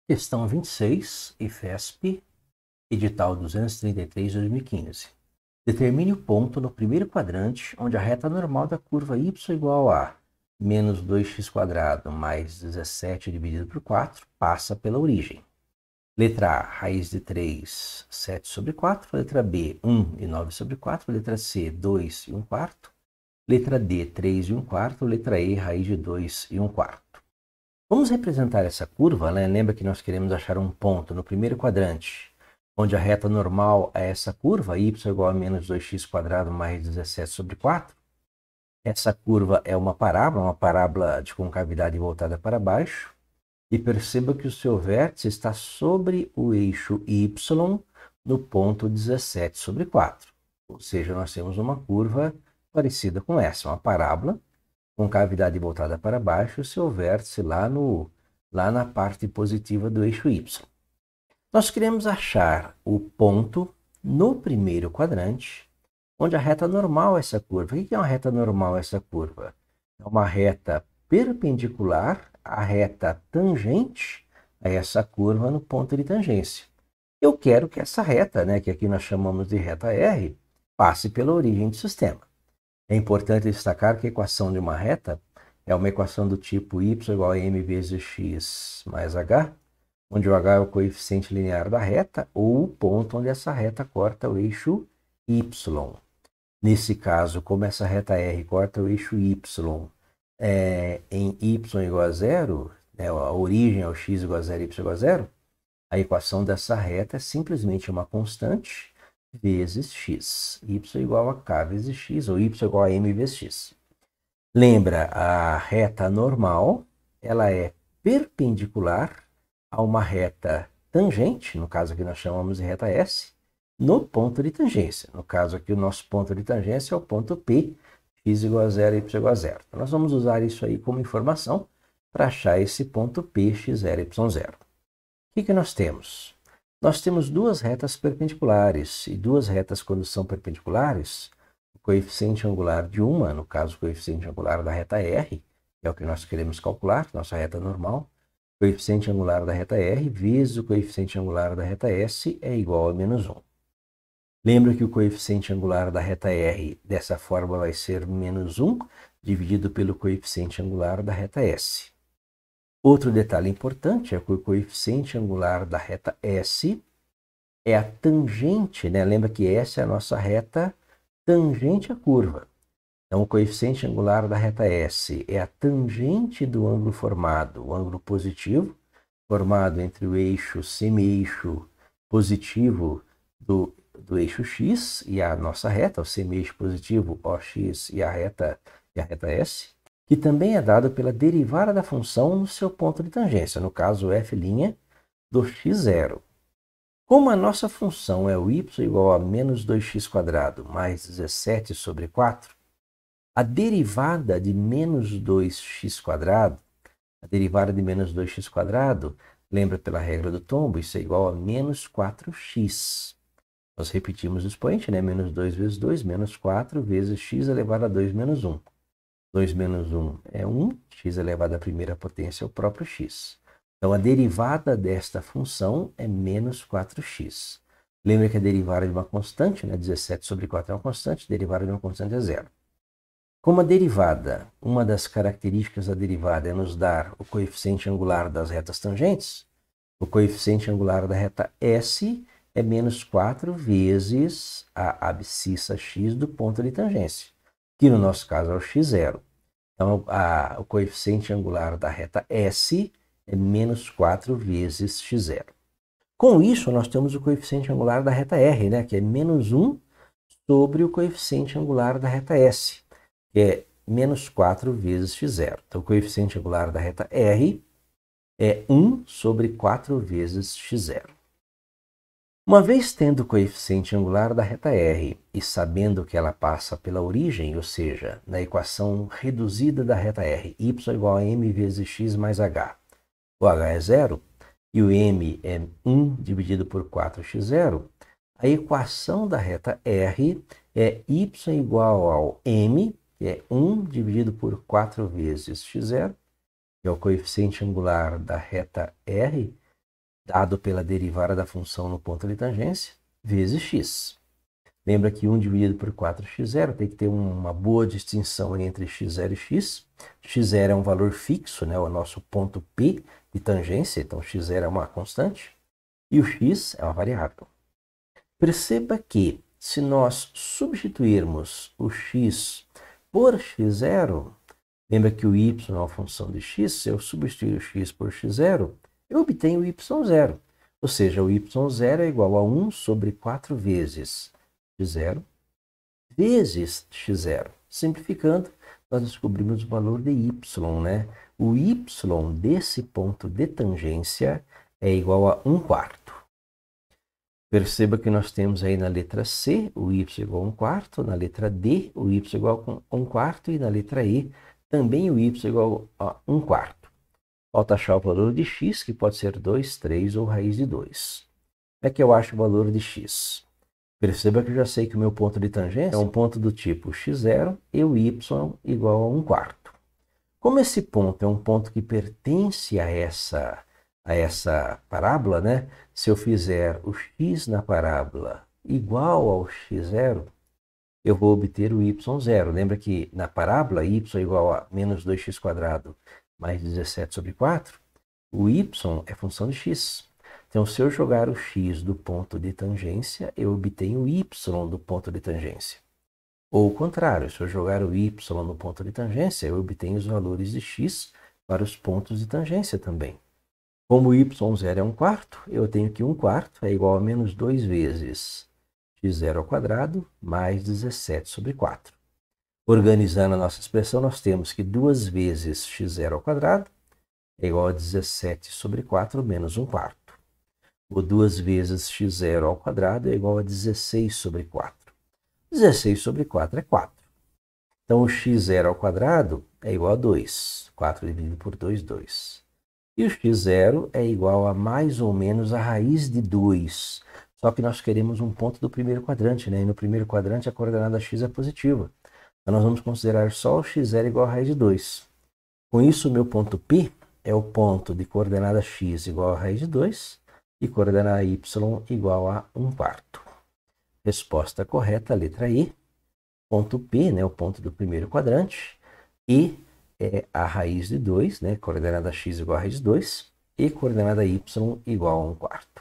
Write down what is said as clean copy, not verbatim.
Questão 26, IFESP, edital 233/2015. Determine o ponto no primeiro quadrante onde a reta normal da curva y igual a menos 2x² mais 17 dividido por 4 passa pela origem. Letra A, raiz de 3, 7/4. Letra B, 1 e 9/4. Letra C, 2 e 1/4. Letra D, 3 e 1/4. Letra E, raiz de 2 e 1/4. Vamos representar essa curva, né? Lembra que nós queremos achar um ponto no primeiro quadrante, onde a reta normal é essa curva, y igual a menos 2x² mais 17/4. Essa curva é uma parábola de concavidade voltada para baixo. E perceba que o seu vértice está sobre o eixo y no ponto 17/4. Ou seja, nós temos uma curva parecida com essa, uma parábola com cavidade voltada para baixo, o seu vértice lá na parte positiva do eixo y. Nós queremos achar o ponto no primeiro quadrante, onde a reta normal é essa curva. O que é uma reta normal essa curva? É uma reta perpendicular à reta tangente a essa curva no ponto de tangência. Eu quero que essa reta, que aqui nós chamamos de reta R, passe pela origem do sistema. É importante destacar que a equação de uma reta é uma equação do tipo y igual a m vezes x mais h, onde o h é o coeficiente linear da reta ou o ponto onde essa reta corta o eixo y. Nesse caso, como essa reta R corta o eixo y em y igual a 0, a origem é o x igual a 0 e y igual a 0, a equação dessa reta é simplesmente uma constante vezes x. Y igual a k vezes x, ou y igual a m vezes x. Lembra, a reta normal, ela é perpendicular a uma reta tangente, no caso aqui nós chamamos de reta S, no ponto de tangência. No caso aqui, o nosso ponto de tangência é o ponto P, x igual a 0 e y igual a 0. Então, nós vamos usar isso aí como informação para achar esse ponto P, x0, y0. O que nós temos? Nós temos duas retas perpendiculares, e duas retas, quando são perpendiculares, o coeficiente angular de uma, no caso o coeficiente angular da reta R, que é o que nós queremos calcular, nossa reta normal, o coeficiente angular da reta R vezes o coeficiente angular da reta S é igual a menos 1. Lembra que o coeficiente angular da reta R dessa forma vai ser menos 1 dividido pelo coeficiente angular da reta S. Outro detalhe importante é que o coeficiente angular da reta S é a tangente, Lembra que S é a nossa reta tangente à curva. Então, o coeficiente angular da reta S é a tangente do ângulo formado, o ângulo positivo, formado entre o eixo semi-eixo positivo do eixo x e a nossa reta, o semi-eixo positivo OX e a reta S, que também é dado pela derivada da função no seu ponto de tangência, no caso f' do x0. Como a nossa função é o y igual a menos 2x² mais 17/4, a derivada de menos 2x², lembra pela regra do tombo, isso é igual a menos 4x. Nós repetimos o expoente, menos 2 vezes 2, menos 4 vezes x elevado a 2 menos 1. 2 menos 1 é 1, x elevado à primeira potência é o próprio x. Então, a derivada desta função é menos 4x. Lembra que a derivada de uma constante, 17/4 é uma constante, a derivada de uma constante é zero. Como a derivada, uma das características da derivada é nos dar o coeficiente angular das retas tangentes, o coeficiente angular da reta S é menos 4 vezes a abscissa x do ponto de tangência, que no nosso caso é o x0. Então, o coeficiente angular da reta S é menos 4 vezes x0. Com isso, nós temos o coeficiente angular da reta R, que é menos 1 sobre o coeficiente angular da reta S, que é menos 4 vezes x0. Então, o coeficiente angular da reta R é 1 sobre 4 vezes x0. Uma vez tendo o coeficiente angular da reta R e sabendo que ela passa pela origem, ou seja, na equação reduzida da reta R, y igual a m vezes x mais h, o h é 0 e o m é 1 dividido por 4x0, A equação da reta R é y igual ao m, que é 1 dividido por 4 vezes x0, que é o coeficiente angular da reta R, dado pela derivada da função no ponto de tangência, vezes x. Lembra que 1 dividido por 4x0 tem que ter uma boa distinção entre x0 e x. x0 é um valor fixo, né, o nosso ponto P de tangência, então x0 é uma constante, e o x é uma variável. Perceba que, se nós substituirmos o x por x0, lembra que o y é uma função de x, se eu substituir o x por x0, eu obtenho o y0. Ou seja, o y0 é igual a 1 sobre 4 vezes x0 vezes x0. Simplificando, nós descobrimos o valor de y, né? O y desse ponto de tangência é igual a 1/4. Perceba que nós temos aí na letra C o y igual a 1/4, na letra D o y igual a 1/4 e na letra E também o y igual a 1/4. Falta achar o valor de x, que pode ser 2, 3 ou raiz de 2. Como é que eu acho o valor de x? Perceba que eu já sei que o meu ponto de tangência é um ponto do tipo x0 e o y igual a 1/4. Como esse ponto é um ponto que pertence a essa parábola, né? Se eu fizer o x na parábola igual ao x0, eu vou obter o y0. Lembra que na parábola y igual a menos 2x² mais 17 sobre 4, o y é função de x. Então, se eu jogar o x do ponto de tangência, eu obtenho o y do ponto de tangência. Ou o contrário, se eu jogar o y no ponto de tangência, eu obtenho os valores de x para os pontos de tangência também. Como o y0 é 1/4, eu tenho que 1/4 é igual a menos 2 vezes x0² mais 17 sobre 4. Organizando a nossa expressão, nós temos que 2 vezes x0² é igual a 17 sobre 4 menos 1/4. Ou 2 vezes x0² é igual a 16 sobre 4. 16 sobre 4 é 4. Então, o x0² é igual a 2. 4 dividido por 2, 2. E o x0 é igual a mais ou menos a raiz de 2. Só que nós queremos um ponto do primeiro quadrante, né? E no primeiro quadrante a coordenada x é positiva. Então, nós vamos considerar só o x0 igual a raiz de 2. Com isso, o meu ponto P é o ponto de coordenada x igual a raiz de 2 e coordenada y igual a 1/4. Resposta correta, letra E. Ponto P, né, o ponto do primeiro quadrante, e é a raiz de 2, né, coordenada x igual a raiz de 2, e coordenada y igual a 1/4.